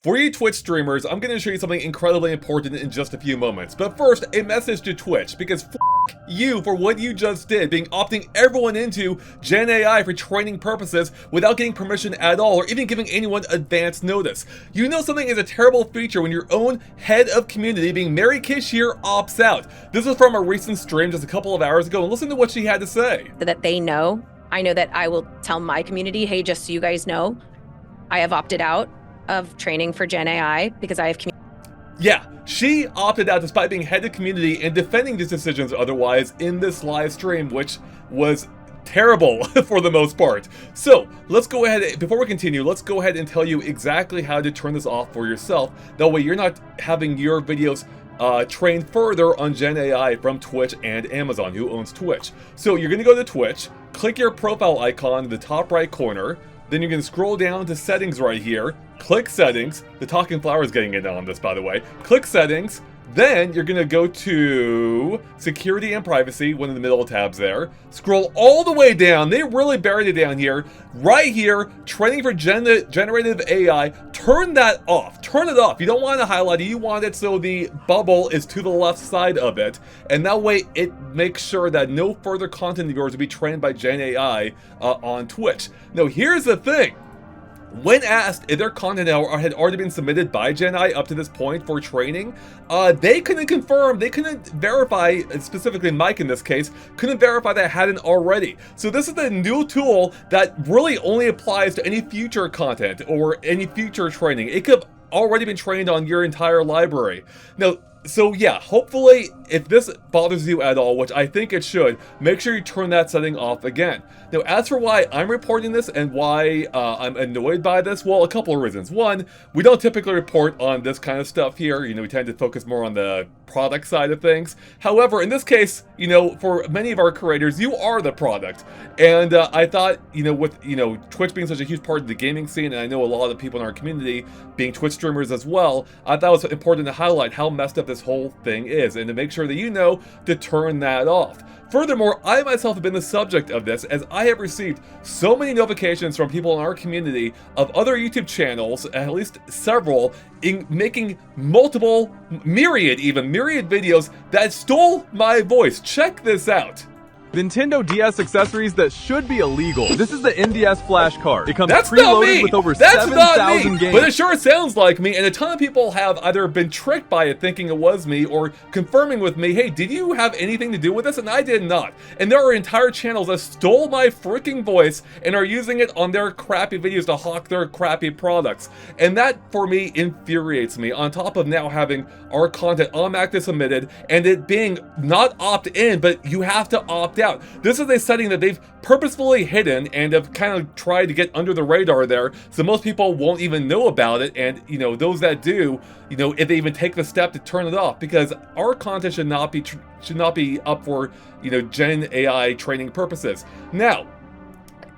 For you Twitch streamers, I'm going to show you something incredibly important in just a few moments. But first, a message to Twitch, because you for what you just did, being opting everyone into Gen AI for training purposes without getting permission at all, or even giving anyone advance notice. You know something is a terrible feature when your own head of community, being Mary Kish here, opts out. This was from a recent stream just a couple of hours ago, and listen to what she had to say. That they know. I know that I will tell my community, hey, just so you guys know, I have opted out of training for Gen AI because I have Yeah, she opted out despite being head of community and defending these decisions otherwise in this live stream, which was terrible for the most part. So let's go ahead, before we continue, let's go ahead and tell you exactly how to turn this off for yourself. That way you're not having your videos trained further on Gen AI from Twitch and Amazon, who owns Twitch. So you're gonna go to Twitch, click your profile icon in the top right corner, then you're gonna scroll down to settings right here, click settings, the Talking Flower is getting in on this by the way, click settings, then you're gonna go to security and privacy, one of the middle tabs there, scroll all the way down, they really buried it down here, right here, training for generative AI, turn that off, turn it off. You don't want to highlight it, you want it so the bubble is to the left side of it, and that way it makes sure that no further content of yours will be trained by Gen AI on Twitch. Now here's the thing. When asked if their content had already been submitted by Gen AI up to this point for training, they couldn't confirm, they couldn't verify, specifically Mike in this case, couldn't verify that it hadn't already. So this is a new tool that really only applies to any future content or any future training. It could have already been trained on your entire library. Now, so yeah, hopefully if this bothers you at all, which I think it should, make sure you turn that setting off again. Now as for why I'm reporting this and why I'm annoyed by this, well, a couple of reasons. One, we don't typically report on this kind of stuff here, you know, we tend to focus more on the product side of things. However, in this case, you know, for many of our creators, you are the product. And I thought, you know, with, you know, Twitch being such a huge part of the gaming scene, and I know a lot of people in our community being Twitch streamers as well, I thought it was important to highlight how messed up this whole thing is and to make sure that you know to turn that off. Furthermore, I myself have been the subject of this as I have received so many notifications from people in our community of other YouTube channels, at least several, in making multiple, myriad videos that stole my voice. Check this out. Nintendo DS accessories that should be illegal. This is the NDS flash card. It comes That's preloaded with over 7,000 games. But it sure sounds like me, and a ton of people have either been tricked by it thinking it was me or confirming with me, hey, did you have anything to do with this? And I did not. And there are entire channels that stole my freaking voice and are using it on their crappy videos to hawk their crappy products. And that, for me, infuriates me, on top of now having our content automatically submitted and it being not opt-in, but you have to opt out. This is a setting that they've purposefully hidden and have kind of tried to get under the radar there, so most people won't even know about it, and you know, those that do, you know, if they even take the step to turn it off, because our content should not be up for, you know, Gen AI training purposes. Now,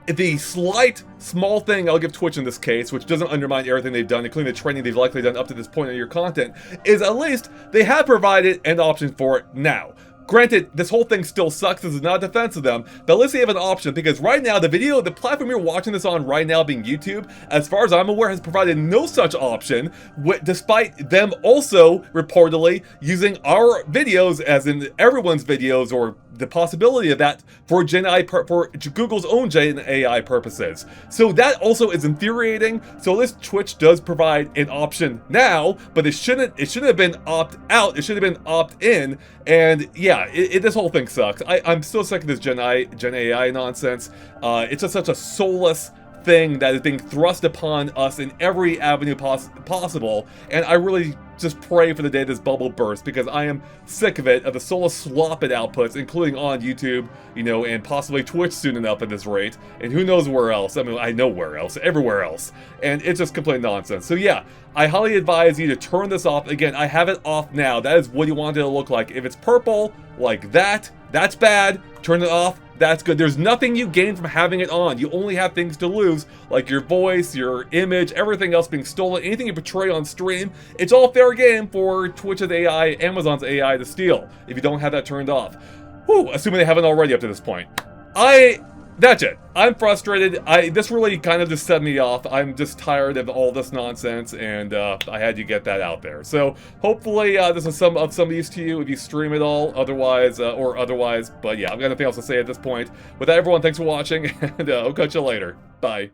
the small thing I'll give Twitch in this case, which doesn't undermine everything they've done, including the training they've likely done up to this point in your content, is at least they have provided an option for it now. Granted, this whole thing still sucks, this is not a defense of them, but at least they have an option, because right now, the platform you're watching this on right now being YouTube, as far as I'm aware, has provided no such option, despite them also reportedly using our videos, as in everyone's videos, or the possibility of that, for for Google's own Gen AI purposes. So that also is infuriating, so at least Twitch does provide an option now, but it shouldn't have been opt-out, it should have been opt-in, and yeah, this whole thing sucks. I'm so sick of this Gen AI nonsense. It's just such a soulless thing that is being thrust upon us in every avenue possible, and I really just pray for the day this bubble bursts, because I am sick of it, of the soulless slop it outputs, including on YouTube, you know, and possibly Twitch soon enough at this rate, and who knows where else. I mean, I know where else, everywhere else, and it's just complete nonsense. So yeah, I highly advise you to turn this off. Again, I have it off now. That is what you want it to look like. If it's purple, like that, that's bad. Turn it off. That's good. There's nothing you gain from having it on. You only have things to lose, like your voice, your image, everything else being stolen, anything you portray on stream. It's all fair game for Twitch's AI, Amazon's AI to steal if you don't have that turned off. Whew, assuming they haven't already up to this point. that's it. I'm frustrated. This really kind of just set me off. I'm just tired of all this nonsense, and I had to get that out there. So hopefully this is some use to you if you stream it all. Otherwise, but yeah, I've got nothing else to say at this point. With that, everyone, thanks for watching, and I'll catch you later. Bye.